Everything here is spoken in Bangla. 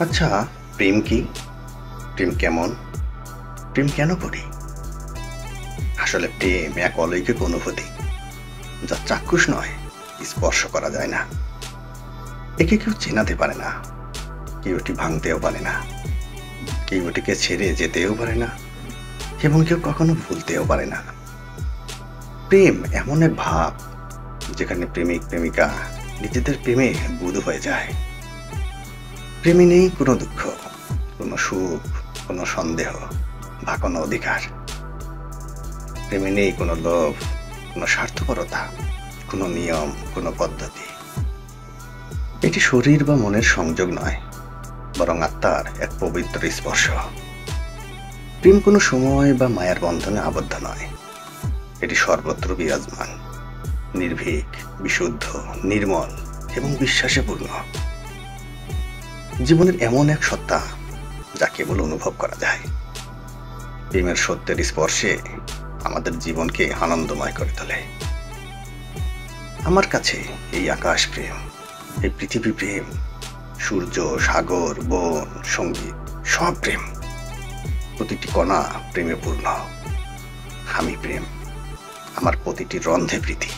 আচ্ছা, প্রেম কি? প্রেম কেমন? প্রেম কেন করি? আসলে প্রেম এক অলৌকিক অনুভূতি, যা চাক্ষুষ নয়, স্পর্শ করা যায় না। একে কেউ চেনাতে পারে না, কেউ এটি ভাঙতেও পারে না, কেউ এটিকে ছেড়ে যেতেও পারে না, এবং কেউ কখনো ভুলতেও পারে না। প্রেম এমন এক ভাব, যেখানে প্রেমিক প্রেমিকা নিজেদের প্রেমে বুঁদ হয়ে যায়। প্রেমে নেই কোনো দুঃখ, কোনো সুখ, কোনো সন্দেহ বা কোনো অধিকার। প্রেমে নেই কোনো লোভ, কোনো স্বার্থপরতা, কোনো নিয়ম, কোনো পদ্ধতি। এটি শরীর বা মনের সংযোগ নয়, বরং আত্মার এক পবিত্র স্পর্শ। প্রেম কোনো সময় বা মায়ার বন্ধনে আবদ্ধ নয়, এটি সর্বত্র বিরাজমান, নির্ভীক, বিশুদ্ধ, নির্মল এবং বিশ্বাসে পূর্ণ। জীবনের এমন এক সত্তা, যা কেবল অনুভব করা যায়। প্রেমের সত্যের স্পর্শে আমাদের জীবনকে আনন্দময় করে তোলে। আমার কাছে এই আকাশ প্রেম, এই পৃথিবী প্রেম, সূর্য, সাগর, বন, সঙ্গীত, সব প্রেম। প্রতিটি কণা প্রেমে পূর্ণ। আমি প্রেম, আমার প্রতিটি রন্ধে প্রীতি।